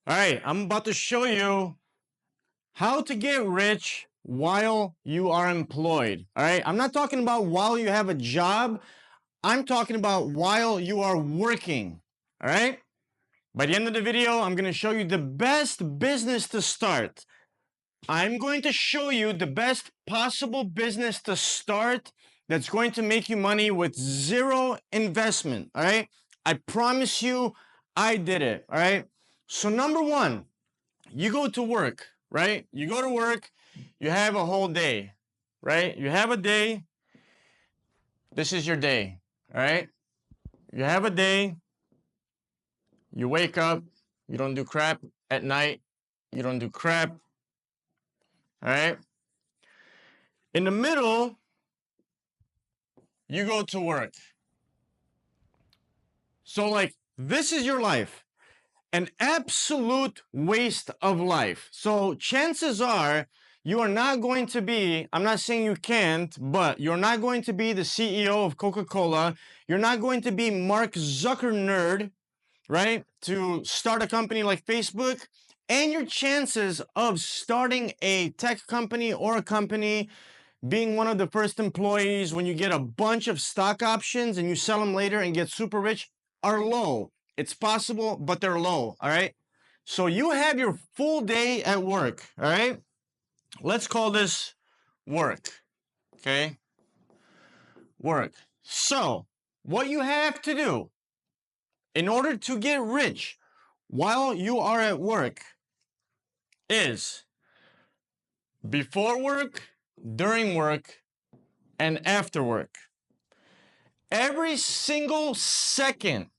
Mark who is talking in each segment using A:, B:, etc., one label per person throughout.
A: All right, I'm about to show you how to get rich while you are employed. All right, I'm not talking about while you have a job. I'm talking about while you are working. All right, by the end of the video, I'm going to show you the best business to start. I'm going to show you the best possible business to start that's going to make you money with zero investment. All right, I promise you, I did it. All right, so number one, you go to work, right? You go to work, you have a whole day, right? You have a day. This is your day, all right? You have a day. You wake up, you don't do crap at night, you don't do crap, all right? In the middle, you go to work. So, like, this is your life, an absolute waste of life. So, chances are you are not going to be, I'm not saying you can't, but you're not going to be the CEO of Coca-Cola. You're not going to be Mark Zuckerberg, right? To start a company like Facebook. And your chances of starting a tech company or a company, being one of the first employees when you get a bunch of stock options and you sell them later and get super rich are low. It's possible, but they're low, all right? So you have your full day at work, all right? Let's call this work, okay? Work. So what you have to do in order to get rich while you are at work is before work, during work, and after work. Every single second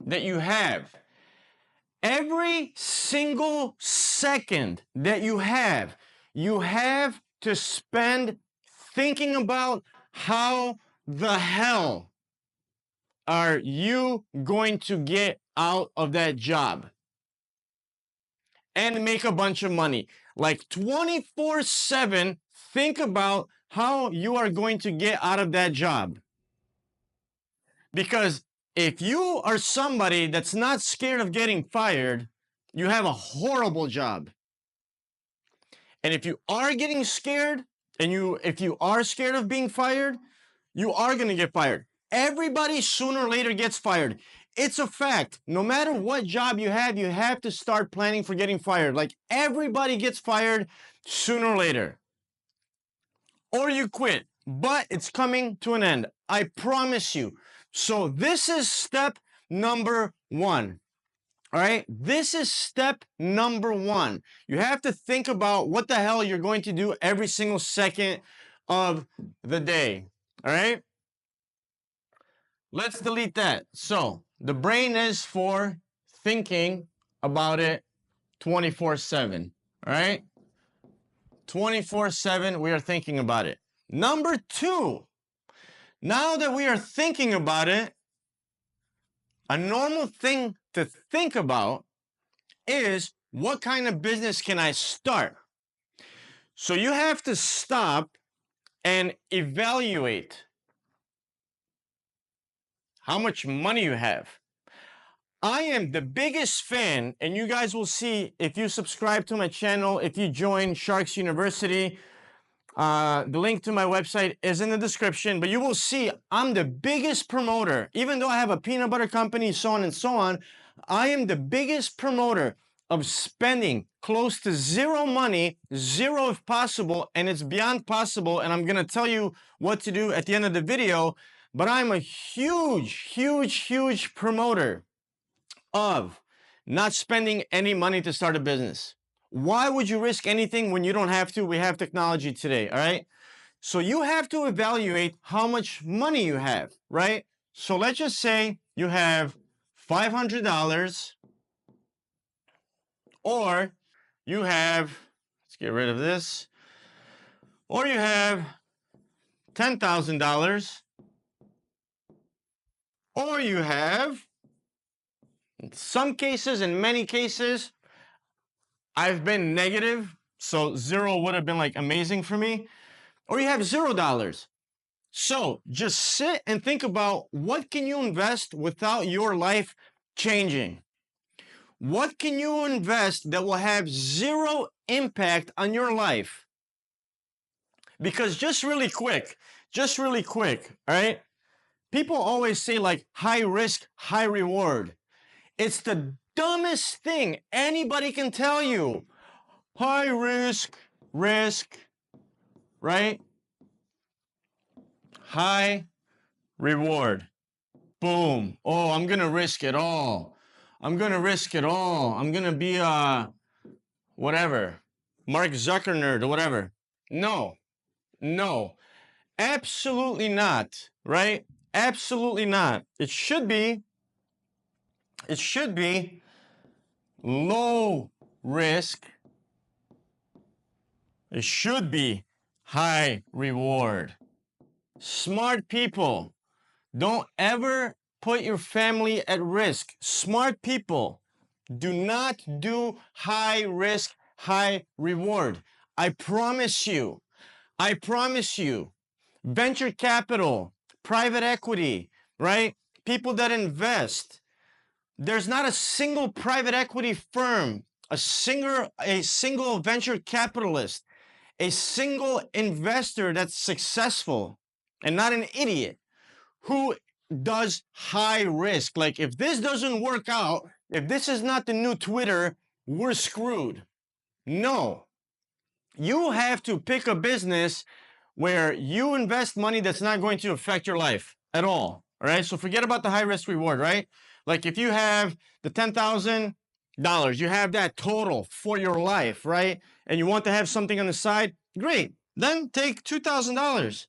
A: that you have, every single second that you have to spend thinking about how the hell are you going to get out of that job and make a bunch of money. Like 24/7, think about how you are going to get out of that job. Because if you are somebody that's not scared of getting fired, you have a horrible job. And if you are getting scared, and if you are scared of being fired, you are going to get fired. Everybody sooner or later gets fired. It's a fact. No matter what job you have to start planning for getting fired. Like everybody gets fired sooner or later. Or you quit, but it's coming to an end. I promise you. So this is step number one. All right, this is step number one. You have to think about what the hell you're going to do every single second of the day. All right, let's delete that. So the brain is for thinking about it 24/7. All right, 24/7, we are thinking about it. Number two, now that we are thinking about it, a normal thing to think about is what kind of business can I start? So you have to stop and evaluate how much money you have. I am the biggest fan, and you guys will see if you subscribe to my channel, if you join Sharks University, the link to my website is in the description, but you will see I'm the biggest promoter. Even though I have a peanut butter company, so on and so on, I am the biggest promoter of spending close to zero money, zero if possible, and it's beyond possible, and I'm going to tell you what to do at the end of the video, but I'm a huge promoter of not spending any money to start a business. Why would you risk anything when you don't have to? We have technology today, all right? So you have to evaluate how much money you have, right? So let's just say you have $500, or you have, let's get rid of this, or you have $10,000, or you have, in some cases, in many cases, I've been negative, so zero would have been like amazing for me, or you have $0. So just sit and think about what can you invest without your life changing? What can you invest that will have zero impact on your life? Because just really quick, all right? People always say like high risk, high reward. It's the dumbest thing anybody can tell you. High risk, right? High reward. Boom. Oh, I'm going to risk it all. I'm going to risk it all. I'm going to be whatever. Mark Zuckerberg or whatever. No. Absolutely not, right? Absolutely not. It should be low risk. It should be high reward. Smart people, don't ever put your family at risk. Smart people do not do high risk, high reward. I promise you. Venture capital, private equity, right? People that invest. There's not a single private equity firm, a single venture capitalist, a single investor that's successful and not an idiot who does high risk. Like if this doesn't work out, if this is not the new Twitter, we're screwed. No. You have to pick a business where you invest money that's not going to affect your life at all. All right. So forget about the high risk reward, right? Like if you have the $10,000, you have that total for your life, right? And you want to have something on the side, great. Then take $2,000.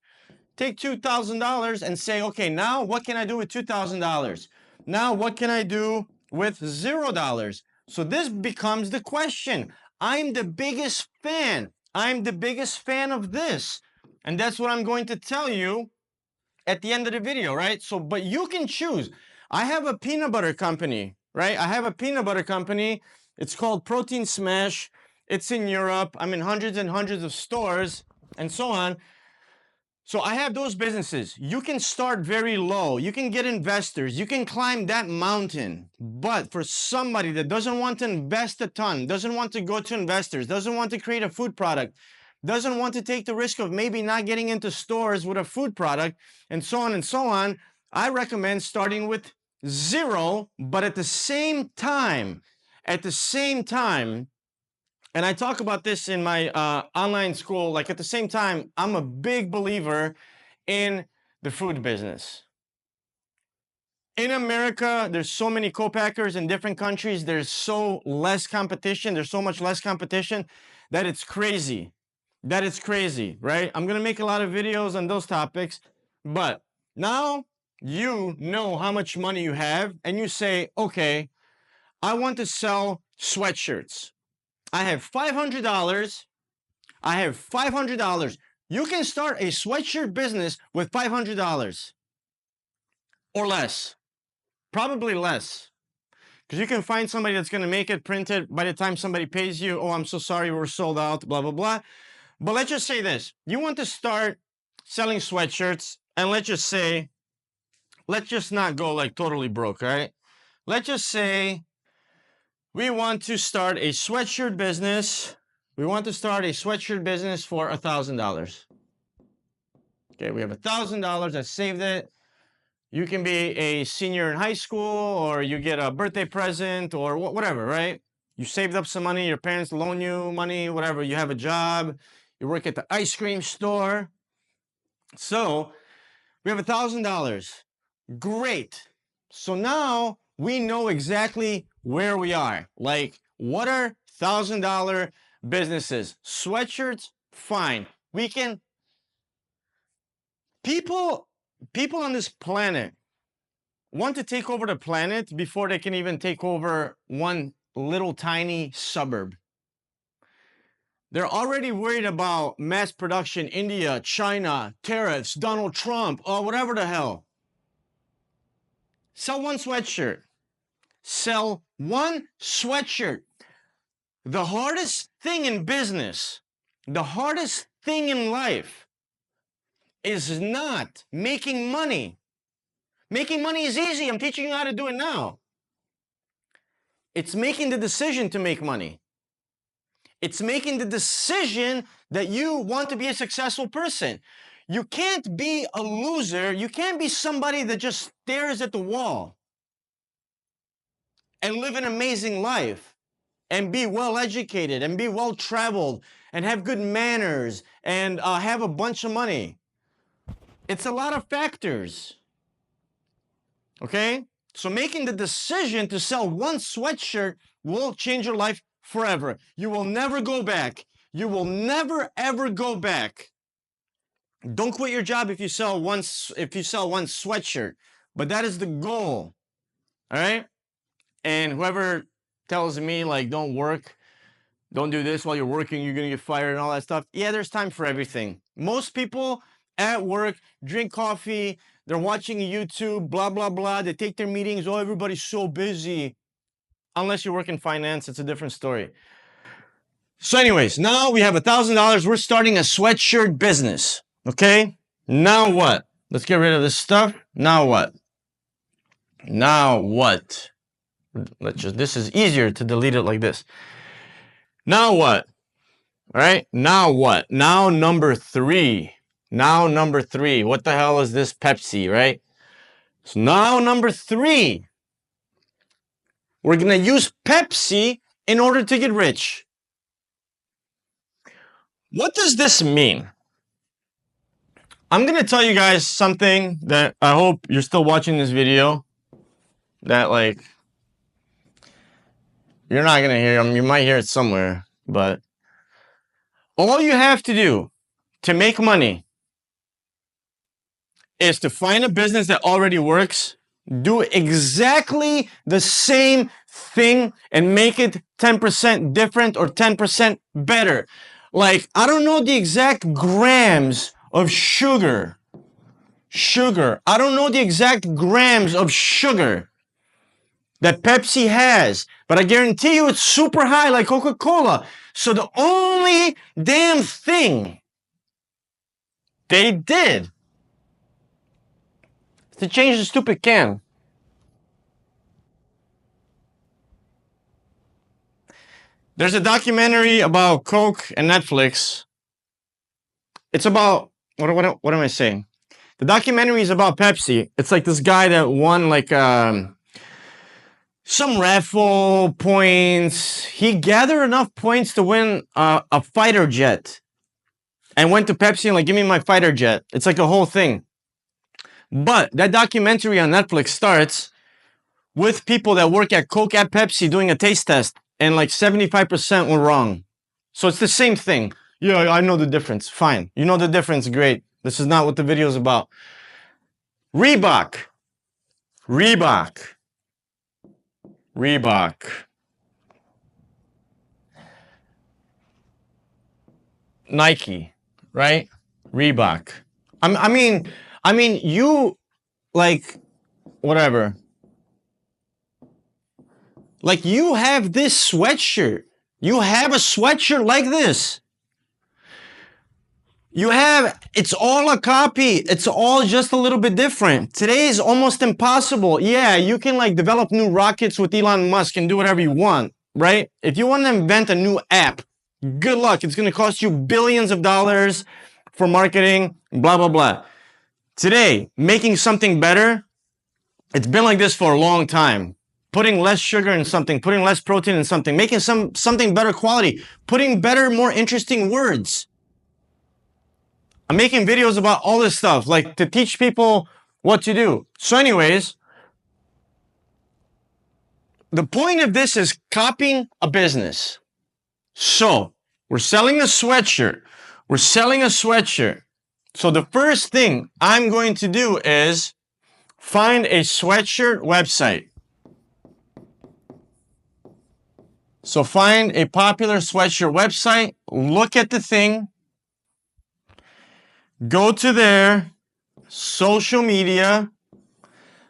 A: Take $2,000 and say, okay, now what can I do with $2,000? Now what can I do with $0? So this becomes the question. I'm the biggest fan of this. And that's what I'm going to tell you at the end of the video, right? So, but you can choose. I have a peanut butter company, right? It's called Protein Smash. It's in Europe. I'm in hundreds and hundreds of stores and so on. So I have those businesses. You can start very low. You can get investors. You can climb that mountain. But for somebody that doesn't want to invest a ton, doesn't want to go to investors, doesn't want to create a food product, doesn't want to take the risk of maybe not getting into stores with a food product, and so on, I recommend starting with zero, but at the same time, and I talk about this in my online school, like at the same time, I'm a big believer in the food business. In America, there's so many co-packers in different countries. There's so less competition. There's so much less competition that it's crazy. Right? I'm going to make a lot of videos on those topics. But now you know how much money you have and you say, okay, I want to sell sweatshirts. I have $500. You can start a sweatshirt business with $500 or less. Probably less. Because you can find somebody that's going to make it, print it. By the time somebody pays you, oh, I'm so sorry, we're sold out, blah, blah, blah. But let's just say this. You want to start selling sweatshirts, and let's just not go like totally broke, right? Let's just say we want to start a sweatshirt business. We want to start a sweatshirt business for $1,000. Okay, we have $1,000. I saved it. You can be a senior in high school, or you get a birthday present, or whatever, right? You saved up some money. Your parents loan you money, whatever. You have a job. You work at the ice cream store. So we have $1,000. Great. So now we know exactly where we are. Like, what are $1,000 businesses? Sweatshirts, fine. We can. People on this planet want to take over the planet before they can even take over one little tiny suburb. They're already worried about mass production, India, China, tariffs, Donald Trump, or whatever the hell. Sell one sweatshirt. Sell one sweatshirt. The hardest thing in business, the hardest thing in life is not making money. Making money is easy. I'm teaching you how to do it now. It's making the decision to make money. It's making the decision that you want to be a successful person. You can't be a loser. You can't be somebody that just stares at the wall and live an amazing life and be well educated and be well traveled and have good manners and have a bunch of money. It's a lot of factors. Okay? So making the decision to sell one sweatshirt will change your life forever. You will never go back. You will never ever go back. Don't quit your job if you sell one sweatshirt, but that is the goal. All right? And whoever tells me like don't work, don't do this while you're working, you're going to get fired and all that stuff. Yeah, there's time for everything. Most people at work drink coffee, they're watching YouTube, blah, blah, blah. They take their meetings. Oh, everybody's so busy. Unless you work in finance, it's a different story. So anyways, now we have $1,000. We're starting a sweatshirt business. Okay? Now what? Let's get rid of this stuff. Now what? Now what? This is easier to delete it like this. Now what? All right? Now what? Now number 3. Now number 3. What the hell is this Pepsi, right? So now number 3. We're going to use Pepsi in order to get rich. What does this mean? I'm going to tell you guys something that I hope you're still watching this video. That like, you're not going to hear them. You might hear it somewhere. But all you have to do to make money is to find a business that already works, do exactly the same thing, and make it 10% different or 10% better. Like, I don't know the exact grams of sugar. I don't know the exact grams of sugar that Pepsi has, but I guarantee you it's super high like Coca-Cola. So the only damn thing they did to change the stupid can. There's a documentary about Coke and Netflix. It's about, what am I saying? The documentary is about Pepsi. It's like this guy that won like some raffle points. He gathered enough points to win a fighter jet and went to Pepsi and like, give me my fighter jet. It's like a whole thing. But that documentary on Netflix starts with people that work at Coke at Pepsi doing a taste test, and like 75% were wrong. So it's the same thing. Yeah, I know the difference. Fine. You know the difference. Great. This is not what the video is about. Reebok. Nike, right? Reebok. I mean, you, like, whatever. Like, you have this sweatshirt. You have a sweatshirt like this. It's all a copy. It's all just a little bit different. Today is almost impossible. Yeah, you can, like, develop new rockets with Elon Musk and do whatever you want, right? If you want to invent a new app, good luck. It's going to cost you billions of dollars for marketing, blah, blah, blah. Today, making something better, it's been like this for a long time. Putting less sugar in something, putting less protein in something, making something better quality, putting better, more interesting words. I'm making videos about all this stuff, like to teach people what to do. So anyways, the point of this is copying a business. So we're selling a sweatshirt. So the first thing I'm going to do is find a sweatshirt website. So find a popular sweatshirt website, look at the thing, go to their social media,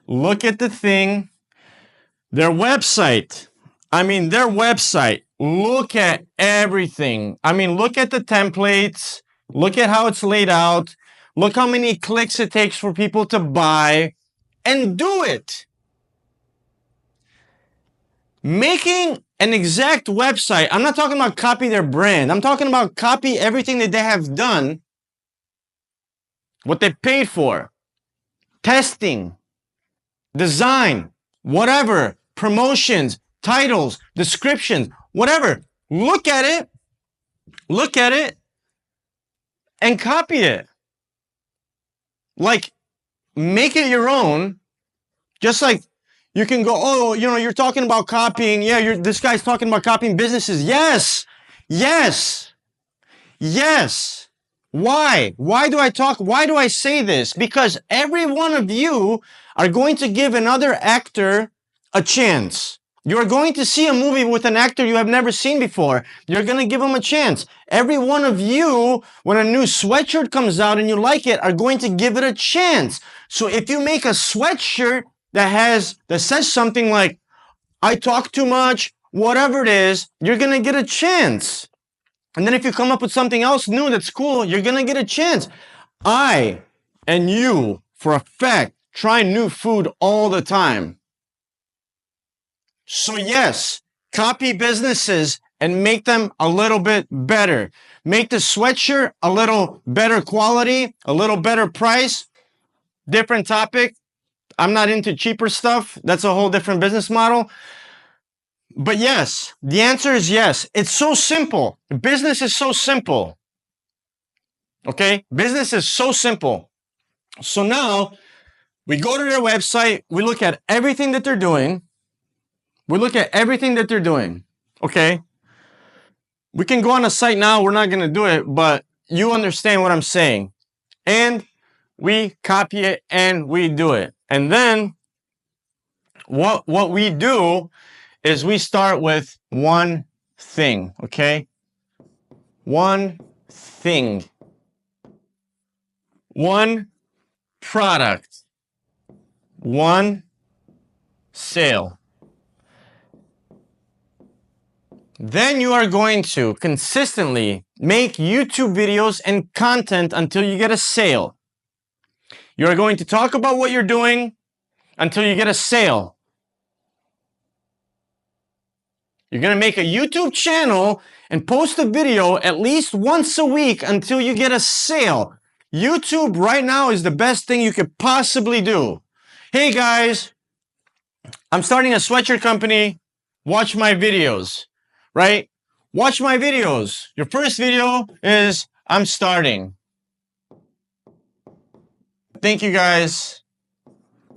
A: look at the thing, their website. Look at everything. Look at the templates. Look at how it's laid out. Look how many clicks it takes for people to buy, and do it. Making an exact website, I'm not talking about copy their brand. I'm talking about copy everything that they have done, what they paid for, testing, design, whatever, promotions, titles, descriptions, whatever. Look at it, and copy it. Like, make it your own. Just like you can go, oh, you know, you're talking about copying. Yeah, this guy's talking about copying businesses. Yes. Why? Why do I say this? Because every one of you are going to give another actor a chance. You're going to see a movie with an actor you have never seen before. You're going to give him a chance. Every one of you, when a new sweatshirt comes out and you like it, are going to give it a chance. So if you make a sweatshirt that says something like, I talk too much, whatever it is, you're going to get a chance. And then if you come up with something else new that's cool, you're going to get a chance. I and you, for a fact, try new food all the time. So yes, copy businesses and make them a little bit better. Make the sweatshirt a little better quality, a little better price. Different topic. I'm not into cheaper stuff. That's a whole different business model. But yes, the answer is yes. It's so simple. Business is so simple. Okay? Business is so simple. So now we go to their website. We look at everything that they're doing. Okay? We can go on a site now. We're not going to do it, but you understand what I'm saying. And we copy it and we do it. And then what we do is we start with one thing, okay? One thing. One product. One sale. Then you are going to consistently make YouTube videos and content until you get a sale. You are going to talk about what you're doing until you get a sale. You're going to make a YouTube channel and post a video at least once a week until you get a sale. YouTube right now is the best thing you could possibly do. Hey guys, I'm starting a sweatshirt company. Watch my videos, right? Watch my videos. Your first video is I'm starting. I think you guys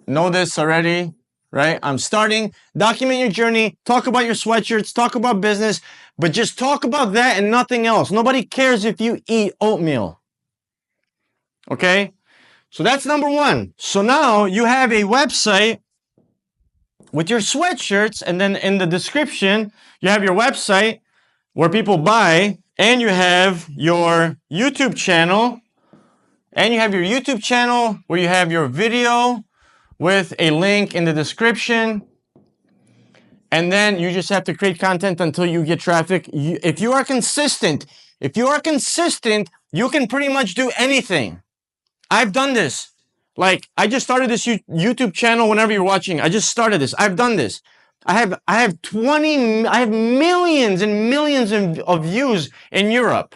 A: know this already, right? I'm starting. Document your journey. Talk about your sweatshirts. Talk about business. But just talk about that and nothing else. Nobody cares if you eat oatmeal. Okay? So that's number one. So now you have a website with your sweatshirts, and then in the description, you have your website where people buy, and you have your YouTube channel, where you have your video with a link in the description. And then you just have to create content until you get traffic. If you are consistent, you can pretty much do anything. I've done this. Like, I just started this YouTube channel whenever you're watching. I just started this. I've done this. I have millions and millions of views in Europe.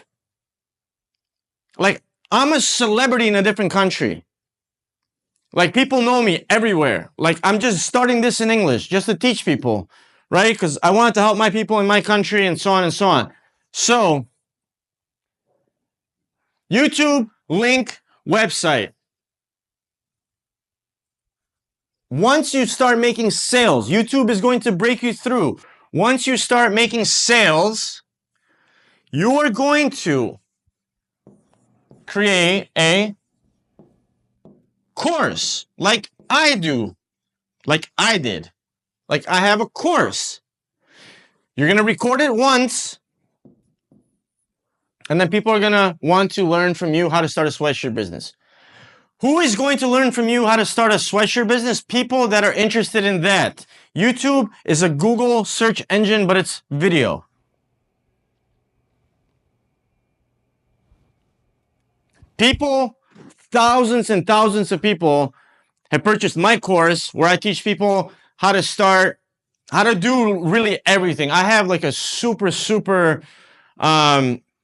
A: Like, I'm a celebrity in a different country. Like, people know me everywhere. Like, I'm just starting this in English just to teach people, right? Because I wanted to help my people in my country and so on and so on. So, YouTube, link, website. Once you start making sales, YouTube is going to break you through. Once you start making sales, you are going to create a course like I do, like I did. Like I have a course. You're going to record it once, and then people are going to want to learn from you how to start a sweatshirt business. Who is going to learn from you how to start a sweatshirt business? People that are interested in that. YouTube is a Google search engine, but it's video. People, thousands and thousands of people have purchased my course where I teach people how to start how to do really everything. I have like a super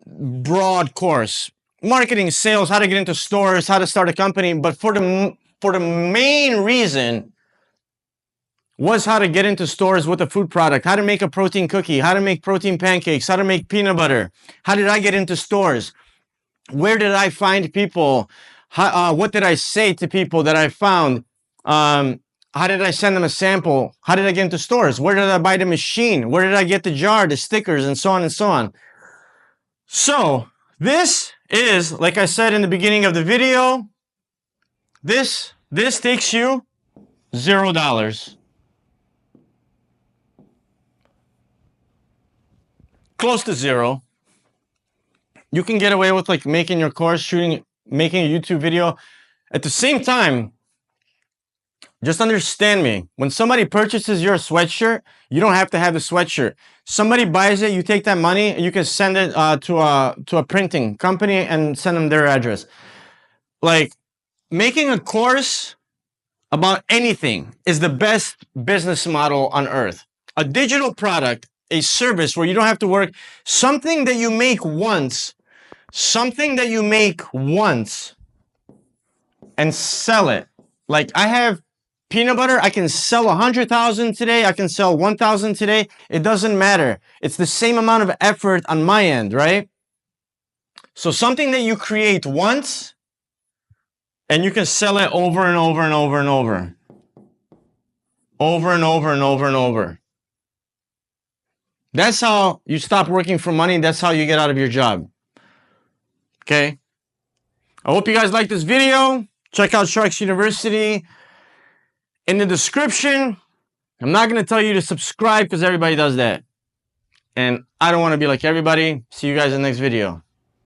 A: broad course: marketing, sales, how to get into stores, how to start a company. But for the main reason was how to get into stores with a food product, how to make a protein cookie, how to make protein pancakes, how to make peanut butter. How did I get into stores? Where did I find people? What did I say to people that I found? How did I send them a sample? How did I get into stores? Where did I buy the machine? Where did I get the jar, the stickers, and so on and so on? So this is, like I said in the beginning of the video, this takes you $0. Close to zero. You can get away with like making your course, making a YouTube video. At the same time, just understand me. When somebody purchases your sweatshirt, you don't have to have the sweatshirt. Somebody buys it, you take that money, and you can send it to a printing company and send them their address. Like, making a course about anything is the best business model on earth. A digital product, a service where you don't have to work, something that you make once and sell it. Like, I have peanut butter, I can sell 100,000 today, I can sell 1,000 today. It doesn't matter. It's the same amount of effort on my end, right? So something that you create once and you can sell it over and over and over and over. Over and over and over and over. That's how you stop working for money. That's how you get out of your job. Okay? I hope you guys like this video. Check out Sharks University. In the description, I'm not going to tell you to subscribe because everybody does that. And I don't want to be like everybody. See you guys in the next video.